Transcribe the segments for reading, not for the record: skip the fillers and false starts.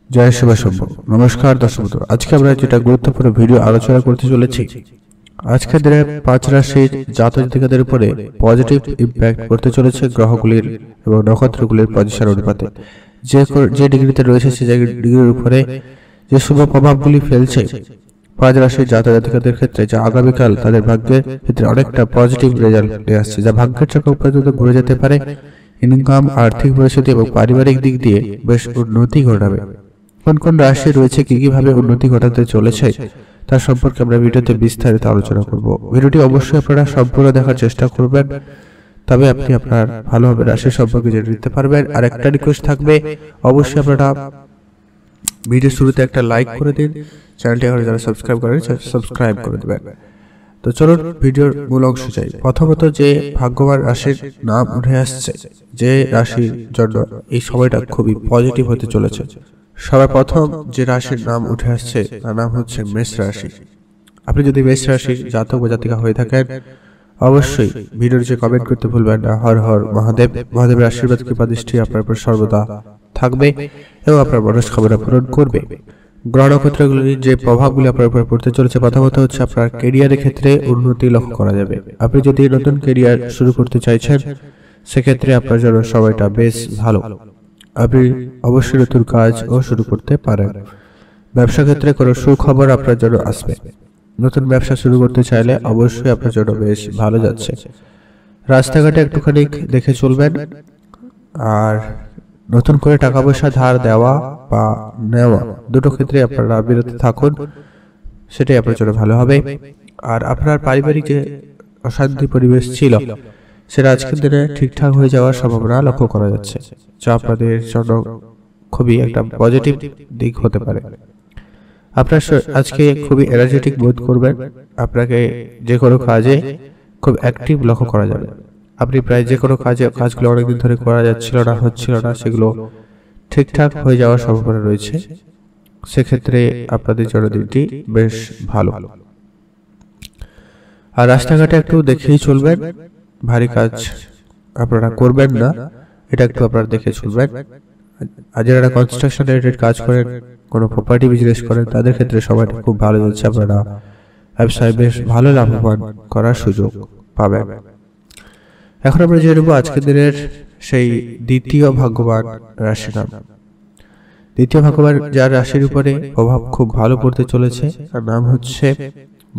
জয় শিব শম্ভু। নমস্কার দর্শক বন্ধু, আজকে আমরা যেটা গুরুত্বপূর্ণ ভিডিও আলোচনা করতে চলেছি, আজকের দিনে 5 রাশির জাতক জাতিকাদের উপরে পজিটিভ ইম্প্যাক্ট করতে চলেছে গ্রহগুলির এবং নক্ষত্রগুলির পজিশন অনুপাতে। যে ডিগ্রিতে রয়েছে সেই ডিগ্রির উপরে যে শুভ প্রভাবগুলি ফেলছে 5 রাশির জাতক জাতিকাদের ক্ষেত্রে, যা আগামীকাল তাদের ভাগ্যের ক্ষেত্রে অনেকটা পজিটিভ রেজাল্ট নিয়ে আসছে, যা ভাগ্যের চাকা পর্যন্ত ঘুরে যেতে পারে। ইনকাম, আর্থিক পরিস্থিতি এবং পারিবারিক দিক দিয়ে বেশ উন্নতি ঘটাবে। কোন কোন রাশি রয়েছে, কিভাবে উন্নতি ঘটাতে চলেছে তার সম্পর্কে আমরা ভিডিওতে বিস্তারিত আলোচনা করব। ভিডিওটি অবশ্যই আপনারা সম্পূর্ণ দেখার চেষ্টা করবেন, তবে আপনি আপনার ভালোভাবে রাশি সম্পর্কে জেনে নিতে পারবেন। আর একটা রিকোয়েস্ট থাকবে, অবশ্যই আপনারা ভিডিও শুরুতে একটা লাইক করে দিন, চ্যানেলটি এখন যারা সাবস্ক্রাইব করেন সাবস্ক্রাইব করে দেবেন। তো চলুন ভিডিওর মূল অংশ যাই। প্রথমত, যে ভাগ্যবান রাশির নাম উঠে আসছে, যে রাশির জন্য এই সময়টা খুবই পজিটিভ হতে চলেছে, সবার প্রথম যে রাশির নাম উঠে আসছে তার নাম হচ্ছে মেষ রাশি। আপনি যদি মেষ রাশির জাতক বা জাতিকা হয়ে থাকেন, অবশ্যই ভিডিওর যে কমেন্ট করতে ভুলবেন না। হর হর মহাদেব। মহাদেবের আশীর্বাদ কৃপা দৃষ্টি আপনার উপর সর্বদা থাকবে এবং আপনার মনস্কামনা পূরণ করবে। গ্রহ নক্ষত্রগুলির যে প্রভাবগুলি আপনার উপর পড়তে চলেছে, প্রথমত হচ্ছে আপনার ক্যারিয়ারের ক্ষেত্রে উন্নতি লক্ষ্য করা যাবে। আপনি যদি নতুন ক্যারিয়ার শুরু করতে চাইছেন, সেক্ষেত্রে আপনার জন্য সময়টা বেশ ভালো। আপনি অবশ্যই নতুন কাজও শুরু করতে পারেন। ব্যবসা ক্ষেত্রে কোনো সুখবর আপনার জন্য আসবে। নতুন ব্যবসা শুরু করতে চাইলে অবশ্যই আপনার জন্য বেশ ভালো যাচ্ছে। রাস্তাঘাটে একটুখানি দেখে চলবেন, আর নতুন করে টাকা পয়সা ধার দেওয়া বা নেওয়া দুটো ক্ষেত্রে আপনারা বিরত থাকুন, সেটাই আপনার জন্য ভালো হবে। আর আপনার পারিবারিক যে অশান্তি পরিবেশ ছিল, সেটা আজকের দিনে ঠিকঠাক হয়ে যাওয়ার সম্ভাবনা লক্ষ্য করা যাচ্ছে, যা আপনাদের জন্য খুবই একটা পজিটিভ দিক হতে পারে। আপনার আজকে খুবই এনার্জেটিক বোধ করবেন। আপনাকে যে কোনো কাজে খুব অ্যাক্টিভ লক্ষ্য করা যাবে। আপনি প্রায় যে কোনো কাজগুলো অনেকদিন ধরে করা হচ্ছিল না, সেগুলো ঠিকঠাক হয়ে যাওয়ার সম্ভাবনা রয়েছে। সেক্ষেত্রে আপনাদের জন্য দিনটি বেশ ভালো। আর রাস্তাঘাটে একটু দেখেই চলবেন, ভারী কাজ আপনারা করবেন না, এটা একটু আপনারা দেখে চলবেন। আর যারা কনস্ট্রাকশন রিলেটেড কাজ করেন, কোনো প্রপার্টি বিজনেস করেন, তাদের ক্ষেত্রে সময়টা খুব ভালো যাচ্ছে। আপনারা ব্যবসায় বেশ ভালো লাভবান করার সুযোগ পাবেন। এখন আমরা জেনে নেব আজকের দিনের সেই দ্বিতীয় ভাগ্যবান রাশি নাম। দ্বিতীয় ভাগ্যবান যার রাশির উপরে প্রভাব খুব ভালো পড়তে চলেছে, তার নাম হচ্ছে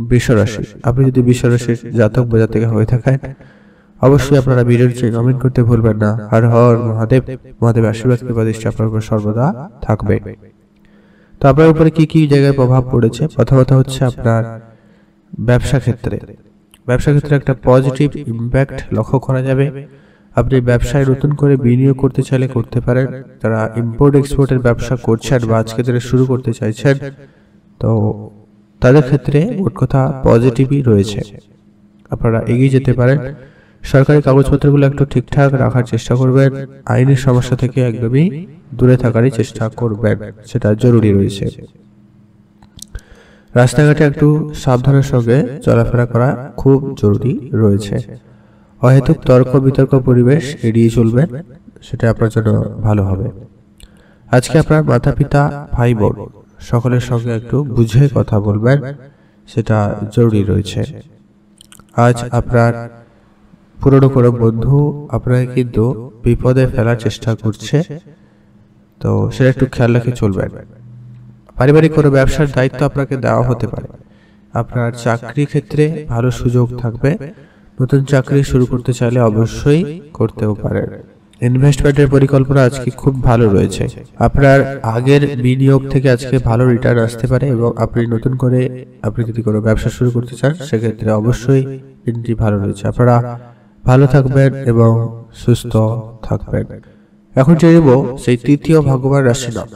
বৃষ রাশি। আপনি যদি বৃষ রাশির জাতক বা জাতিকা হয়ে থাকেন, অবশ্যই আপনারা ভিডিওর চেয়ে কমেন্ট করতে ভুলবেন না। হর হর মহাদেব। মহাদেবের আশীর্বাদ কৃপা দৃষ্টি আপনার উপর সর্বদা থাকবে। তো আপনার উপরে কি কি জায়গায় প্রভাব পড়েছে? প্রথমত হচ্ছে আপনার ব্যবসা ক্ষেত্রে একটা পজিটিভ ইম্প্যাক্ট লক্ষ্য করা যাবে। আপনি ব্যবসায় নতুন করে বিনিয়োগ করতে চাইলে করতে পারেন। যারা ইম্পোর্ট এক্সপোর্টের ব্যবসা করছেন বা আজকে দিনে শুরু করতে চাইছেন, তো তাদের ক্ষেত্রে মোট কথা পজিটিভই রয়েছে, আপনারা এগিয়ে যেতে পারেন। সরকারি কাগজপত্রগুলো একটু ঠিকঠাক রাখার চেষ্টা করবেন। আইনি সমস্যা থেকে একদমই দূরে থাকারই চেষ্টা করবেন, সেটা জরুরি রয়েছে। রাস্তাঘাটে একটু সাবধানের সঙ্গে চলাফেরা করা খুব জরুরি রয়েছে। অহেতুক তর্ক বিতর্ক পরিবেশ এড়িয়ে চলবেন, সেটা আপনার জন্য ভালো হবে। আজকে আপনার মাতা পিতা, ভাই বোন সকলের সঙ্গে একটু বুঝে কথা বলবেন, সেটা জরুরি রয়েছে। আজ আপনার পুরনো কোনো বন্ধু আপনাকে কিন্তু বিপদে ফেলার চেষ্টা করছে, তো সেটা একটু খেয়াল রেখে চলবেন। পারিবারিক কোনো ব্যবসার দায়িত্ব আপনাকে দেওয়া হতে পারে। আপনার চাকরি ক্ষেত্রে ভালো সুযোগ থাকবে। নতুন চাকরি শুরু করতে চাইলে অবশ্যই করতেও পারেন। ইনভেস্টমেন্টের পরিকল্পনা আজকে খুব ভালো রয়েছে। আপনার আগের বিনিয়োগ থেকে আজকে ভালো রিটার্ন আসতে পারে এবং আপনি নতুন করে যদি কোনো ব্যবসা শুরু করতে চান, সেক্ষেত্রে অবশ্যই দিনটি ভালো রয়েছে। আপনারা ভালো থাকবেন এবং সুস্থ থাকবেন। এখন জেনে নেব সেই তৃতীয় ভাগ্যবান রাশি নাম,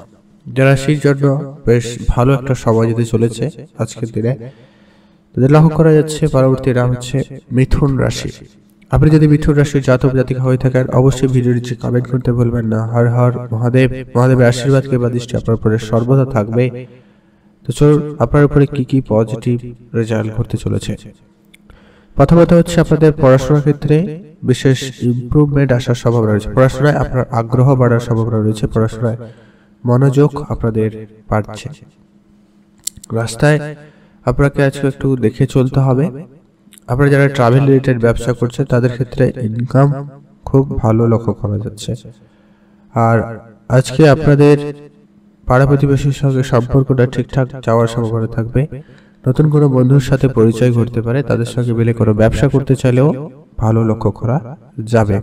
যারা রাশির জন্য বেশ ভালো একটা সময় যেতে চলেছে আজকের দিনে। তাদের লক্ষ্য করা যাচ্ছে পরবর্তী নাম হচ্ছে মিথুন রাশি। আপনি যদি মিথুন রাশির জাতক জাতিকা হয়ে থাকেন, অবশ্যই ভিডিওর নিচে কমেন্ট করতে ভুলবেন না। হর হর মহাদেব। মহাদেবের আশীর্বাদ কৃপা দৃষ্টি আপনার উপরে সর্বদা থাকবে। তো চলুন আপনার উপরে কি কি পজিটিভ রেজাল্ট ঘটতে চলেছে। প্রথমত হচ্ছে আপনাদের পড়াশোনার ক্ষেত্রে বিশেষ ইমপ্রুভমেন্ট আসার সম্ভাবনা রয়েছে। পড়াশোনায় আপনার আগ্রহ বাড়ার সম্ভাবনা রয়েছে। পড়াশোনায় মনোযোগ আপনাদের বাড়ছে। রাস্তায় আপনাকে আজকে একটু দেখে চলতে হবে। আপনারা যারা ট্রাভেল রিলেটেড ব্যবসা করছেন তাদের ক্ষেত্রে ইনকাম খুব ভালো লক্ষ্য করা যাচ্ছে। আর আজকে আপনাদের পাড়া প্রতিবেশীর সঙ্গে সম্পর্কটা ঠিকঠাক যাওয়ার সম্ভাবনা থাকবে। নতুন কোনো বন্ধুর সাথে পরিচয় ঘটতে পারে, তাদের সঙ্গে মিলে কোনো ব্যবসা করতে চাইলেও ভালো লক্ষ্য করা যাবে।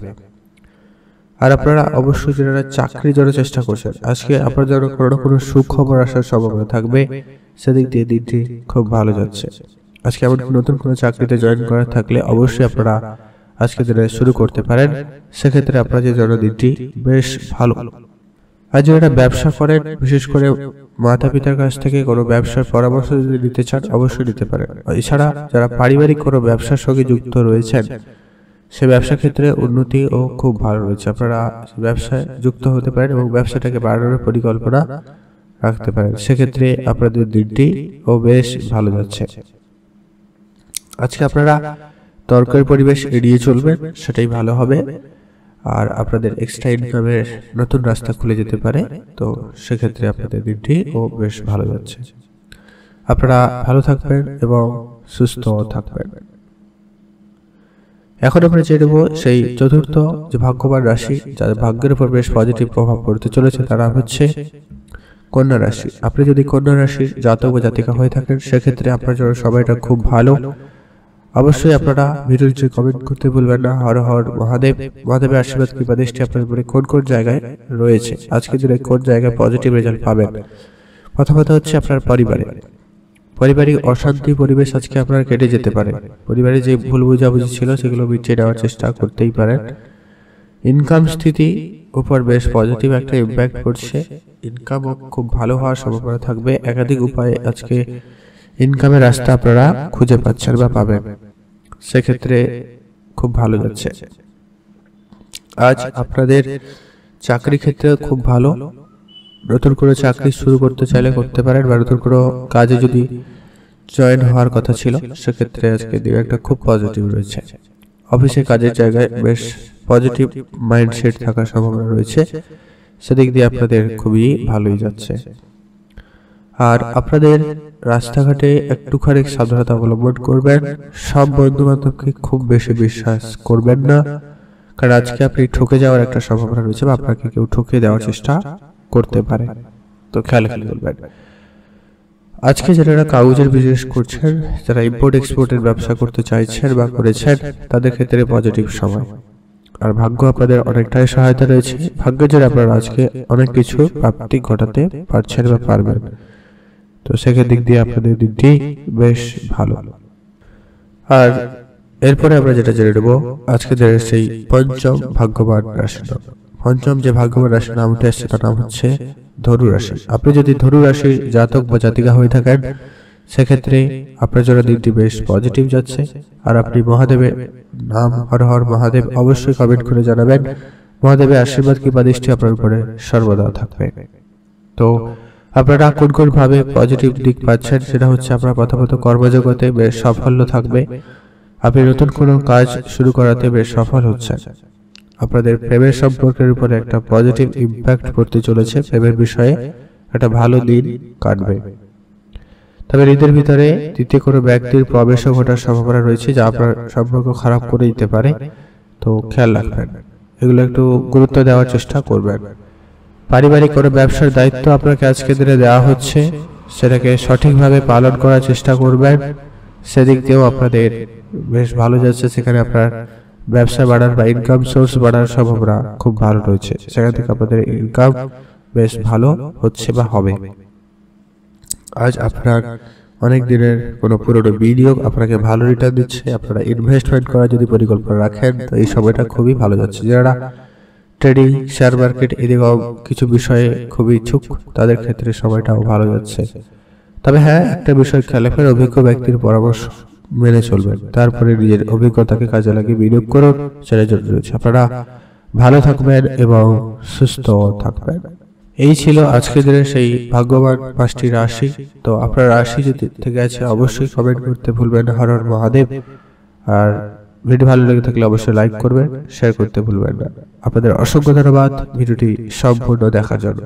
আর আপনারা অবশ্যই যারা চাকরির জন্য চেষ্টা করছেন, আজকে আপনাদের জন্য কোনো সুখবর আসার সম্ভাবনা থাকবে, সেদিক দিয়ে দিনটি খুব ভালো যাচ্ছে। আজকে এমনকি নতুন কোনো চাকরিতে জয়েন করা থাকলে অবশ্যই আপনারা আজকে দিনে শুরু করতে পারেন, সেক্ষেত্রে আপনাদের জন্য দিনটি বেশ ভালো। আর যারা ব্যবসা করেন, বিশেষ করে মাতা পিতার কাছ থেকে কোনো ব্যবসার পরামর্শ যদি নিতে চান অবশ্যই নিতে পারেন। এছাড়া যারা পারিবারিক কোনো ব্যবসার সঙ্গে যুক্ত রয়েছেন, সে ব্যবসা ক্ষেত্রে উন্নতি ও খুব ভালো রয়েছে। আপনারা ব্যবসায় যুক্ত হতে পারেন এবং ব্যবসাটাকে বাড়ানোর পরিকল্পনা রাখতে পারেন, সেক্ষেত্রে আপনাদের দিনটি ও বেশ ভালো যাচ্ছে। আজকে আপনারা তর্কের পরিবেশ এড়িয়ে চলবেন, সেটাই ভালো হবে। আর আপনাদের এক্সট্রা ইনকামের নতুন রাস্তা খুলে যেতে পারে, তো সেক্ষেত্রে আপনাদের দিনটি ও বেশ ভালো যাচ্ছে। আপনারা ভালো থাকবেন এবং সুস্থ থাকবেন। এখন আমরা জেনে নেব সেই চতুর্থ যে ভাগ্যবান রাশি, যাদের ভাগ্যের উপর বেশ পজিটিভ প্রভাব পড়তে চলেছে, তারা হচ্ছে কন্যা রাশি। আপনি যদি কন্যা রাশির জাতক বা জাতিকা হয়ে থাকেন, সেক্ষেত্রে আপনার জন্য সময়টা খুব ভালো। অবশ্যই আপনারা ভিডিওতে কমেন্ট করতে ভুলবেন না। হর হর মহাদেব, মহাদেবের আশীর্বাদ কৃপা দৃষ্টি আপনার উপরে কোন কোন জায়গায় রয়েছে, আজকে দিনে কোন জায়গায় পজিটিভ রেজাল্ট পাবেন। প্রথমত হচ্ছে আপনার পারিবারিক অশান্তি পরিবেশ আজকে আপনার কেটে যেতে পারে। পরিবারে যে ভুল বুঝাবুঝি ছিল সেগুলো মিটিয়ে নেওয়ার চেষ্টা করতেই পারেন। ইনকাম স্থিতি উপর বেশ পজিটিভ একটা ইম্প্যাক্ট পড়ছে, ইনকামও খুব ভালো হওয়ার সম্ভাবনা থাকবে। একাধিক উপায়ে আজকে ইনকামের রাস্তা আপনারা খুঁজে পাচ্ছেন বা পাবেন, সেক্ষেত্রে খুব ভালো যাচ্ছে। আজ আপনাদের চাকরি ক্ষেত্রে খুব ভালো। নতুন করে চাকরি শুরু করতে চাইলে করতে পারেন, বা নতুন কোনো কাজে যদি জয়েন হওয়ার কথা ছিল, সেক্ষেত্রে আজকে দিন একটা খুব পজিটিভ রয়েছে। অফিসে কাজের জায়গায় বেশ পজিটিভ মাইন্ডসেট থাকার সম্ভাবনা রয়েছে, সেদিক দিয়ে আপনাদের খুবই ভালোই যাচ্ছে। আর আপনাদের রাস্তাঘাটে একটুখানি সাবধানতা অবলম্বন করবেন। সব বন্ধু বান্ধবকে খুব বেশি বিশ্বাস করবেন না, কারণ আজকে আপনি ঠকে যাওয়ার একটা সম্ভাবনা রয়েছে, বা আপনাকে কেউ ঠকে দেওয়ার চেষ্টা করতে পারে, তো খেয়াল করবেন। আজকে যারা কাগজের বিজনেস করছেন, যারা ইম্পোর্ট এক্সপোর্টের ব্যবসা করতে চাইছেন বা করেছেন, তাদের ক্ষেত্রে পজিটিভ সময়। আর ভাগ্য আপনাদের অনেকটাই সহায়তা রয়েছে। ভাগ্যের জন্য আপনারা আজকে অনেক কিছু প্রাপ্তি ঘটাতে পারছেন বা পারবেন, তো সেদিক দিয়ে আপনাদের দিনটি বেশ ভালো। আর এরপরে আমরা যেটা জেনে নেব আজকে সেই পঞ্চম ভাগ্যবান রাশি। পঞ্চম যে ভাগ্যবান রাশির নাম উঠে আসছে তার নাম হচ্ছে ধনু রাশি। আপনি যদি ধনু রাশির জাতক বা জাতিকা হয়ে থাকেন, সেক্ষেত্রে আপনার জন্য দিনটি বেশ পজিটিভ যাচ্ছে। আর আপনি মহাদেবের নাম হর হর মহাদেব অবশ্যই কমেন্ট করে জানাবেন। মহাদেবের আশীর্বাদ কৃপা দৃষ্টি আপনার উপরে সর্বদা থাকবে। তো আপনারা কোন কোন ভাবে পজিটিভ দিক পাচ্ছেন, সেটা হচ্ছে আপনার প্রথমত কর্মজগতে বেশ সাফল্য থাকবে। আপনি নতুন কোনো কাজ শুরু করাতে বেশ সফল হচ্ছেন। আপনাদের প্রেমের সম্পর্কের উপরে একটা পজিটিভ ইম্প্যাক্ট পড়তে চলেছে, প্রেমের বিষয়ে একটা ভালো দিন কাটবে। তবে হৃদয়ের ভিতরে তৃতীয় কোনো ব্যক্তির প্রবেশও ঘটার সম্ভাবনা রয়েছে, যা আপনার সম্পর্ক খারাপ করে দিতে পারে, তো খেয়াল রাখবেন। এগুলো একটু গুরুত্ব দেওয়ার চেষ্টা করবেন। পারিবারিক কোনো ব্যবসার দায়িত্ব আপনাকে আজকে দিনে দেওয়া হচ্ছে, সেটাকে সঠিকভাবে পালন করার চেষ্টা করবেন। সেদিক দিয়েও আপনাদের বেশ ভালো যাচ্ছে। সেখানে আপনার ব্যবসা বাড়ার বা ইনকাম সোর্স বাড়ার সম্ভাবনা খুব ভালো রয়েছে, সেখান থেকে আপনাদের ইনকাম বেশ ভালো হচ্ছে বা হবে। আজ আপনার অনেক দিনের কোনো পুরনো বিনিয়োগ আপনাকে ভালো রিটার্ন দিচ্ছে। আপনারা ইনভেস্টমেন্ট করার যদি পরিকল্পনা রাখেন, তো এই সময়টা খুবই ভালো যাচ্ছে। যারা ট্রেডিং, শেয়ার মার্কেট এদিকেও কিছু বিষয়ে খুবই ইচ্ছুক, তাদের ক্ষেত্রে সময়টাও ভালো যাচ্ছে। তবে হ্যাঁ, একটা বিষয় খেয়াল রাখবেন, অভিজ্ঞ ব্যক্তির পরামর্শ মেনে চলবেন, তারপরে নিজের অভিজ্ঞতাকে কাজে লাগিয়ে বিনিয়োগ করুন, সেটা জরুরি রয়েছে। আপনারা ভালো থাকবেন এবং সুস্থ থাকবেন। এই ছিল আজকের দিনের সেই ভাগ্যবান 5টি রাশি। তো আপনার রাশি যদি থেকে আছে অবশ্যই কমেন্ট করতে ভুলবেন না, হর হর মহাদেব। আর ভিডিও ভালো লেগে থাকলে অবশ্যই লাইক করবেন, শেয়ার করতে ভুলবেন না। আপনাদের অসংখ্য ধন্যবাদ ভিডিওটি সম্পূর্ণ দেখার জন্য।